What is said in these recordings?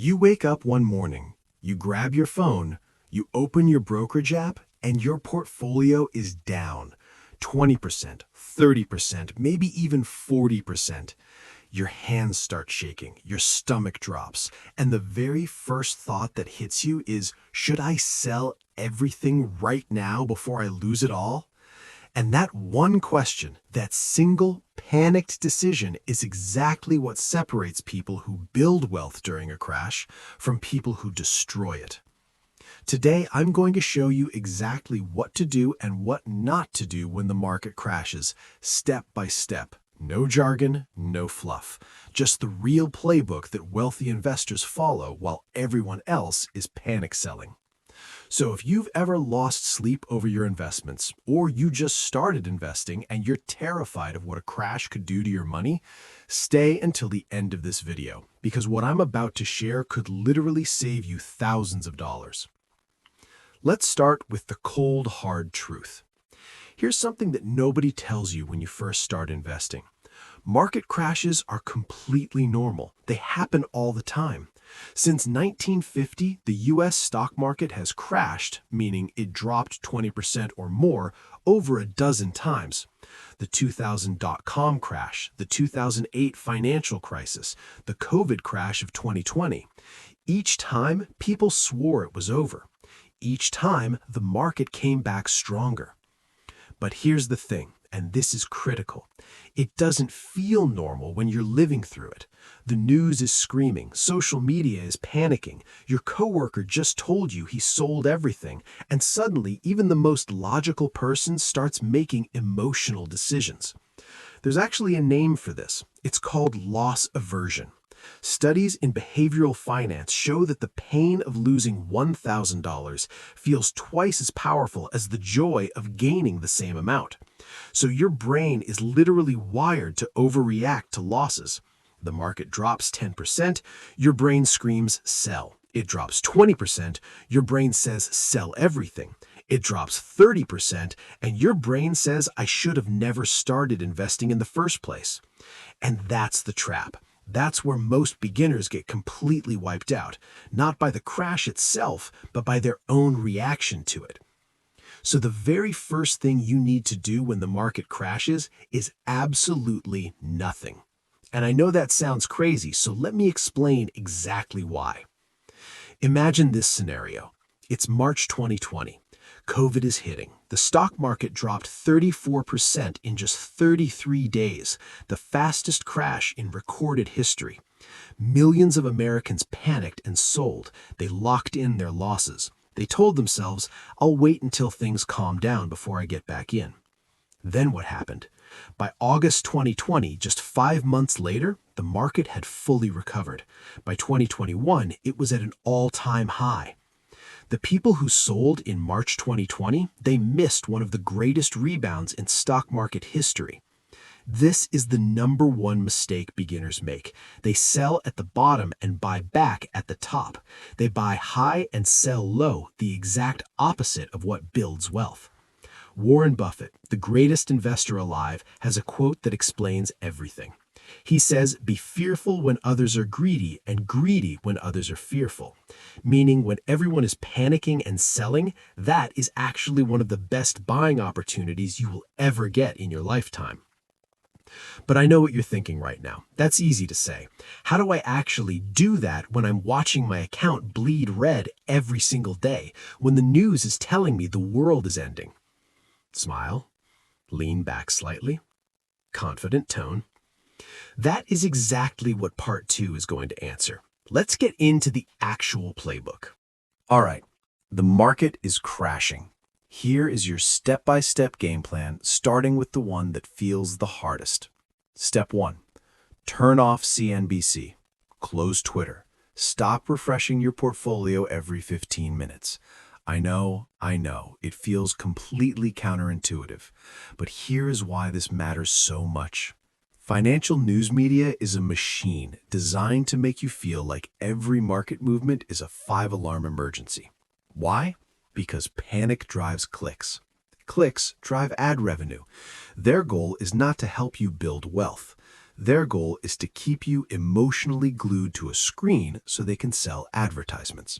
You wake up one morning, you grab your phone, you open your brokerage app, and your portfolio is down 20%, 30%, maybe even 40%. Your hands start shaking, your stomach drops, and the very first thought that hits you is, should I sell everything right now before I lose it all? And that one question, that single panicked decision, is exactly what separates people who build wealth during a crash from people who destroy it. Today, I'm going to show you exactly what to do and what not to do when the market crashes, step by step. No jargon, no fluff. Just the real playbook that wealthy investors follow while everyone else is panic selling. So if you've ever lost sleep over your investments, or you just started investing and you're terrified of what a crash could do to your money, stay until the end of this video, because what I'm about to share could literally save you thousands of dollars. Let's start with the cold, hard truth. Here's something that nobody tells you when you first start investing. Market crashes are completely normal. They happen all the time. Since 1950, the US stock market has crashed, meaning it dropped 20% or more, over a dozen times. The 2000 dot-com crash, the 2008 financial crisis, the COVID crash of 2020. Each time, people swore it was over. Each time, the market came back stronger. But here's the thing, and this is critical. It doesn't feel normal when you're living through it. The news is screaming, social media is panicking, your coworker just told you he sold everything, and suddenly even the most logical person starts making emotional decisions. There's actually a name for this. It's called loss aversion. Studies in behavioral finance show that the pain of losing $1,000 feels twice as powerful as the joy of gaining the same amount. So your brain is literally wired to overreact to losses. The market drops 10%, your brain screams, sell. It drops 20%, your brain says, sell everything. It drops 30%, and your brain says, I should have never started investing in the first place. And that's the trap. That's where most beginners get completely wiped out, not by the crash itself, but by their own reaction to it. So the very first thing you need to do when the market crashes is absolutely nothing. And I know that sounds crazy, so let me explain exactly why. Imagine this scenario. It's March 2020. COVID is hitting. The stock market dropped 34% in just 33 days, the fastest crash in recorded history. Millions of Americans panicked and sold. They locked in their losses. They told themselves, I'll wait until things calm down before I get back in. Then what happened? By August 2020, just 5 months later, the market had fully recovered. By 2021, it was at an all-time high. The people who sold in March 2020, they missed one of the greatest rebounds in stock market history. This is the number one mistake beginners make. They sell at the bottom and buy back at the top. They buy high and sell low, the exact opposite of what builds wealth. Warren Buffett, the greatest investor alive, has a quote that explains everything. He says, be fearful when others are greedy and greedy when others are fearful. Meaning when everyone is panicking and selling, that is actually one of the best buying opportunities you will ever get in your lifetime. But I know what you're thinking right now. That's easy to say. How do I actually do that when I'm watching my account bleed red every single day, when the news is telling me the world is ending? Smile, lean back slightly, confident tone. That is exactly what part 2 is going to answer. Let's get into the actual playbook. All right, the market is crashing. Here is your step-by-step game plan, starting with the one that feels the hardest. Step 1, turn off CNBC, close Twitter, stop refreshing your portfolio every 15 minutes. I know, it feels completely counterintuitive, but here is why this matters so much. Financial news media is a machine designed to make you feel like every market movement is a 5-alarm emergency. Why? Because panic drives clicks. Clicks drive ad revenue. Their goal is not to help you build wealth. Their goal is to keep you emotionally glued to a screen so they can sell advertisements.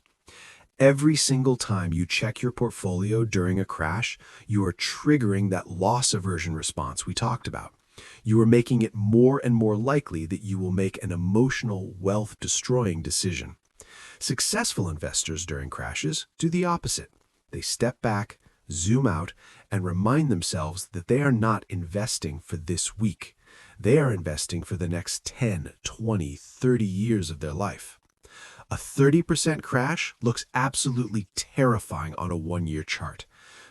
Every single time you check your portfolio during a crash, you are triggering that loss aversion response we talked about. You are making it more and more likely that you will make an emotional, wealth-destroying decision. Successful investors during crashes do the opposite. They step back, zoom out, and remind themselves that they are not investing for this week. They are investing for the next 10, 20, 30 years of their life. A 30% crash looks absolutely terrifying on a one-year chart.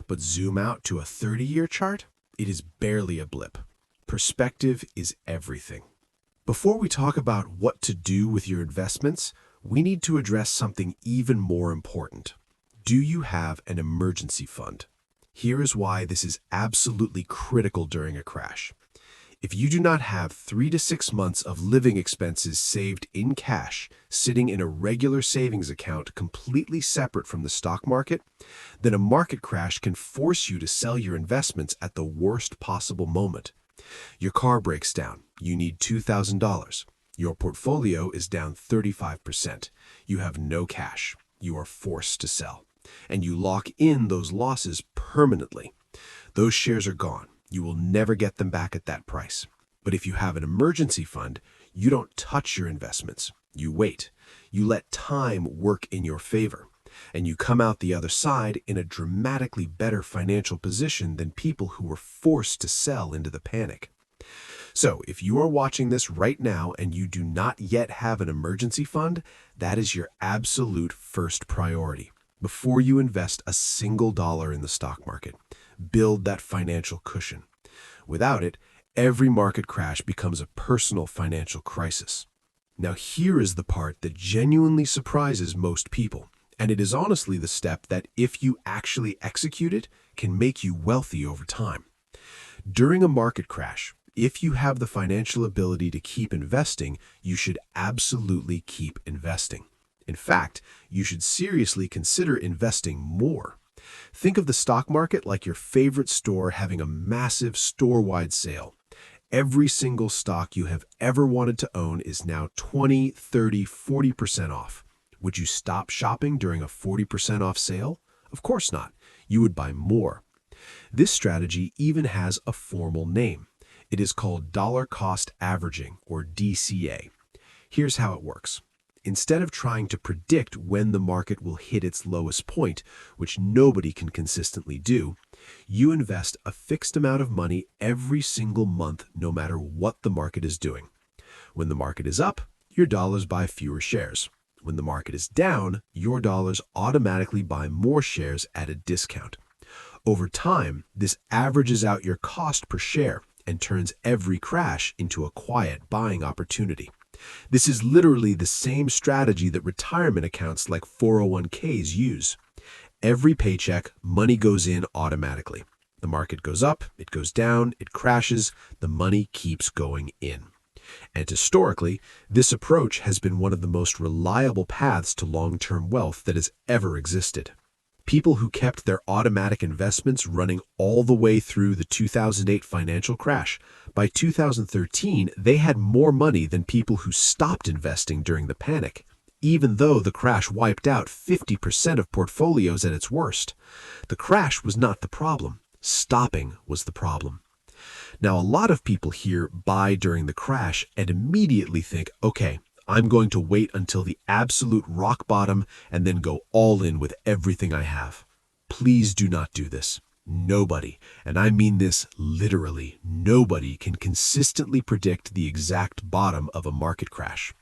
But zoom out to a 30-year chart, it is barely a blip. Perspective is everything. Before we talk about what to do with your investments, we need to address something even more important. Do you have an emergency fund? Here is why this is absolutely critical during a crash. If you do not have 3 to 6 months of living expenses saved in cash, sitting in a regular savings account completely separate from the stock market, then a market crash can force you to sell your investments at the worst possible moment. Your car breaks down. You need $2,000. Your portfolio is down 35%. You have no cash. You are forced to sell. And you lock in those losses permanently. Those shares are gone. You will never get them back at that price. But if you have an emergency fund, you don't touch your investments. You wait. You let time work in your favor. And you come out the other side in a dramatically better financial position than people who were forced to sell into the panic. So if you are watching this right now and you do not yet have an emergency fund, that is your absolute first priority. Before you invest a single dollar in the stock market, build that financial cushion. Without it, every market crash becomes a personal financial crisis. Now here is the part that genuinely surprises most people, and it is honestly the step that, if you actually execute it, can make you wealthy over time. During a market crash, if you have the financial ability to keep investing, you should absolutely keep investing. In fact, you should seriously consider investing more. Think of the stock market like your favorite store having a massive store-wide sale. Every single stock you have ever wanted to own is now 20, 30, 40% off. Would you stop shopping during a 40% off sale? Of course not. You would buy more. This strategy even has a formal name. It is called dollar cost averaging, or DCA. Here's how it works. Instead of trying to predict when the market will hit its lowest point, which nobody can consistently do, you invest a fixed amount of money every single month, no matter what the market is doing. When the market is up, your dollars buy fewer shares. When the market is down, your dollars automatically buy more shares at a discount. Over time, this averages out your cost per share and turns every crash into a quiet buying opportunity. This is literally the same strategy that retirement accounts like 401ks use. Every paycheck, money goes in automatically. The market goes up, it goes down, it crashes, the money keeps going in. And historically, this approach has been one of the most reliable paths to long-term wealth that has ever existed. People who kept their automatic investments running all the way through the 2008 financial crash, by 2013, they had more money than people who stopped investing during the panic, even though the crash wiped out 50% of portfolios at its worst. The crash was not the problem. Stopping was the problem. Now, a lot of people here buy during the crash and immediately think, okay, I'm going to wait until the absolute rock bottom and then go all in with everything I have. Please do not do this. Nobody, and I mean this literally, nobody can consistently predict the exact bottom of a market crash.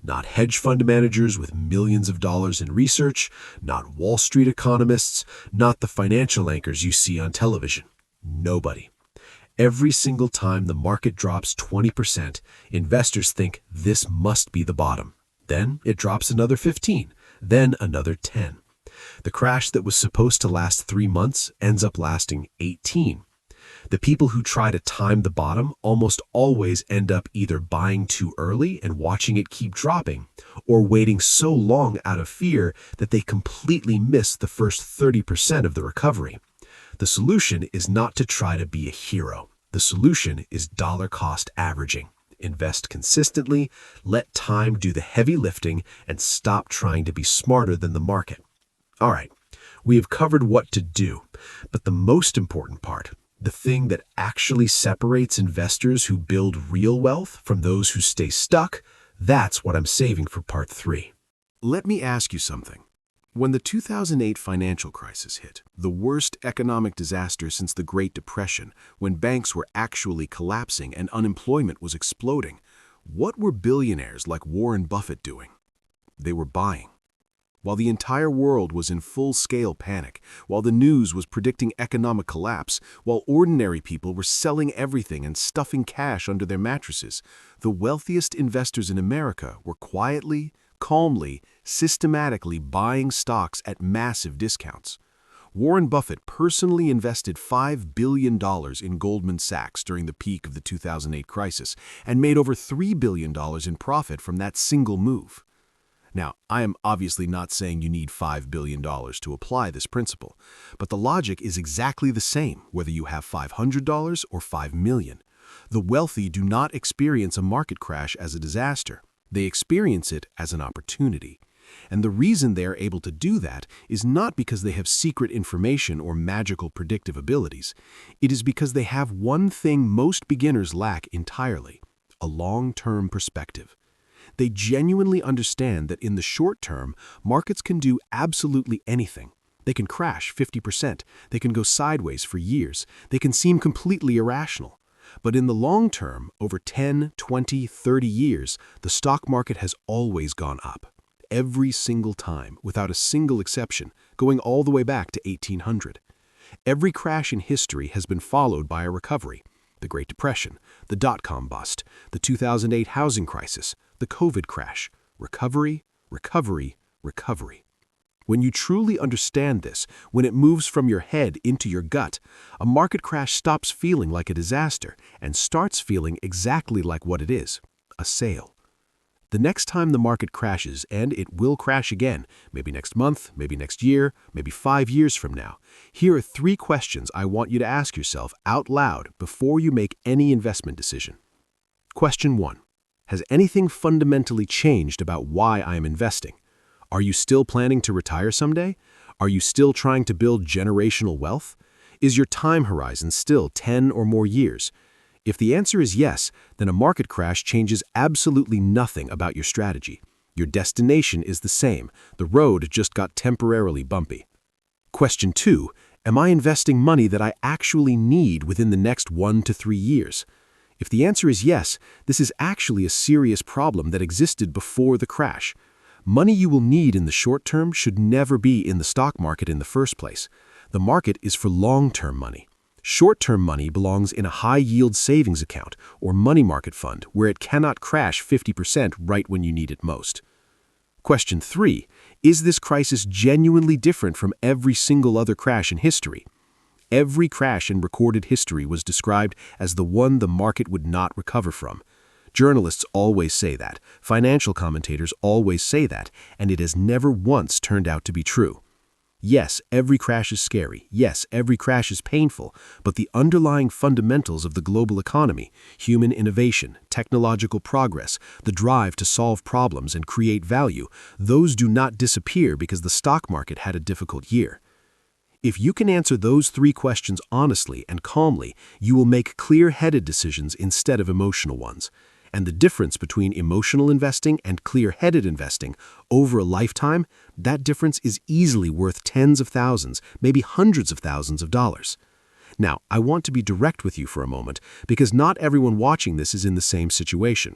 Not hedge fund managers with millions of dollars in research, not Wall Street economists, not the financial anchors you see on television. Nobody. Every single time the market drops 20%, investors think this must be the bottom. Then it drops another 15, then another 10. The crash that was supposed to last 3 months ends up lasting 18. The people who try to time the bottom almost always end up either buying too early and watching it keep dropping, or waiting so long out of fear that they completely miss the first 30% of the recovery. The solution is not to try to be a hero. The solution is dollar cost averaging. Invest consistently, let time do the heavy lifting, and stop trying to be smarter than the market. All right, we have covered what to do, but the most important part, the thing that actually separates investors who build real wealth from those who stay stuck, that's what I'm saving for part 3. Let me ask you something. When the 2008 financial crisis hit, the worst economic disaster since the Great Depression, when banks were actually collapsing and unemployment was exploding, what were billionaires like Warren Buffett doing? They were buying. While the entire world was in full-scale panic, while the news was predicting economic collapse, while ordinary people were selling everything and stuffing cash under their mattresses, the wealthiest investors in America were quietly, calmly, systematically buying stocks at massive discounts. Warren Buffett personally invested $5 billion in Goldman Sachs during the peak of the 2008 crisis and made over $3 billion in profit from that single move. Now, I am obviously not saying you need $5 billion to apply this principle, but the logic is exactly the same whether you have $500 or $5 million. The wealthy do not experience a market crash as a disaster. They experience it as an opportunity. And the reason they are able to do that is not because they have secret information or magical predictive abilities. It is because they have one thing most beginners lack entirely: a long-term perspective. They genuinely understand that in the short term, markets can do absolutely anything. They can crash 50%, they can go sideways for years, they can seem completely irrational. But in the long term, over 10, 20, 30 years, the stock market has always gone up. Every single time, without a single exception, going all the way back to 1800. Every crash in history has been followed by a recovery. The Great Depression, the dot-com bust, the 2008 housing crisis, the COVID crash. Recovery, recovery, recovery. When you truly understand this, when it moves from your head into your gut, a market crash stops feeling like a disaster and starts feeling exactly like what it is: a sale. The next time the market crashes, and it will crash again, maybe next month, maybe next year, maybe 5 years from now, here are 3 questions I want you to ask yourself out loud before you make any investment decision. Question 1. Has anything fundamentally changed about why I am investing? Are you still planning to retire someday? Are you still trying to build generational wealth? Is your time horizon still 10 or more years? If the answer is yes, then a market crash changes absolutely nothing about your strategy. Your destination is the same. The road just got temporarily bumpy. Question 2. Am I investing money that I actually need within the next 1 to 3 years? If the answer is yes, this is actually a serious problem that existed before the crash. Money you will need in the short term should never be in the stock market in the first place. The market is for long-term money. Short-term money belongs in a high-yield savings account or money market fund where it cannot crash 50% right when you need it most. Question 3. Is this crisis genuinely different from every single other crash in history? Every crash in recorded history was described as the one the market would not recover from. Journalists always say that, financial commentators always say that, and it has never once turned out to be true. Yes, every crash is scary. Yes, every crash is painful, but the underlying fundamentals of the global economy, human innovation, technological progress, the drive to solve problems and create value, those do not disappear because the stock market had a difficult year. If you can answer those 3 questions honestly and calmly, you will make clear-headed decisions instead of emotional ones. And the difference between emotional investing and clear-headed investing over a lifetime, that difference is easily worth tens of thousands, maybe hundreds of thousands of dollars. Now, I want to be direct with you for a moment because not everyone watching this is in the same situation.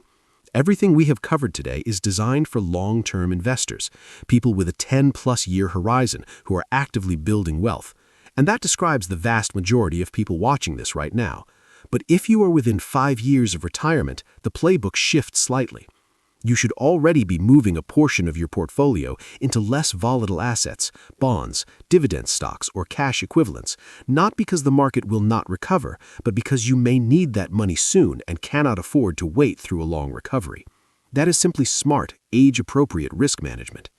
Everything we have covered today is designed for long-term investors, people with a 10-plus year horizon who are actively building wealth. And that describes the vast majority of people watching this right now. But if you are within 5 years of retirement, the playbook shifts slightly. You should already be moving a portion of your portfolio into less volatile assets, bonds, dividend stocks, or cash equivalents, not because the market will not recover, but because you may need that money soon and cannot afford to wait through a long recovery. That is simply smart, age-appropriate risk management.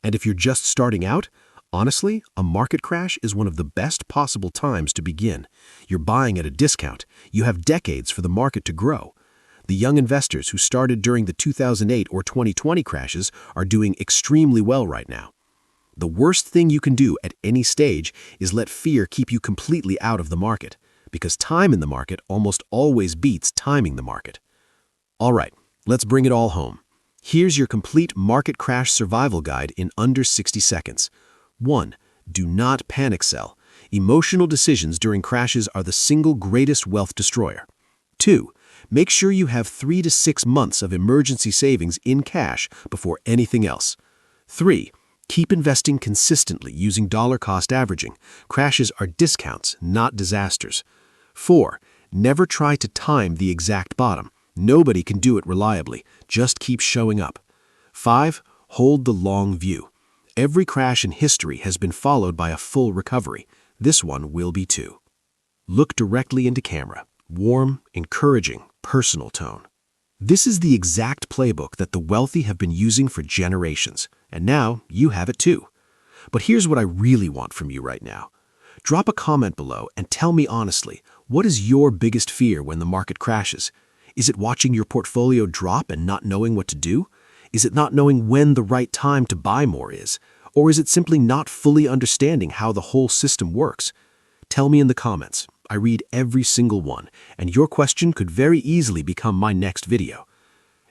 And if you're just starting out, honestly, a market crash is one of the best possible times to begin. You're buying at a discount. You have decades for the market to grow. The young investors who started during the 2008 or 2020 crashes are doing extremely well right now. The worst thing you can do at any stage is let fear keep you completely out of the market, because time in the market almost always beats timing the market. All right, let's bring it all home. Here's your complete market crash survival guide in under 60 seconds. 1. Do not panic sell. Emotional decisions during crashes are the single greatest wealth destroyer. 2. Make sure you have 3 to 6 months of emergency savings in cash before anything else. 3. Keep investing consistently using dollar-cost averaging. Crashes are discounts, not disasters. 4. Never try to time the exact bottom. Nobody can do it reliably. Just keep showing up. 5. Hold the long view. Every crash in history has been followed by a full recovery. This one will be too. Look directly into camera. Warm, encouraging, personal tone. This is the exact playbook that the wealthy have been using for generations, and now you have it too. But here's what I really want from you right now. Drop a comment below and tell me honestly, what is your biggest fear when the market crashes? Is it watching your portfolio drop and not knowing what to do? Is it not knowing when the right time to buy more is? Or is it simply not fully understanding how the whole system works? Tell me in the comments. I read every single one, and your question could very easily become my next video.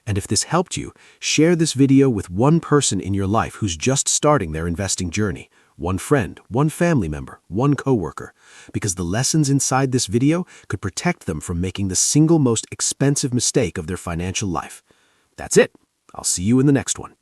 And if this helped you, share this video with one person in your life who's just starting their investing journey. One friend, one family member, one coworker, because the lessons inside this video could protect them from making the single most expensive mistake of their financial life. That's it. I'll see you in the next one.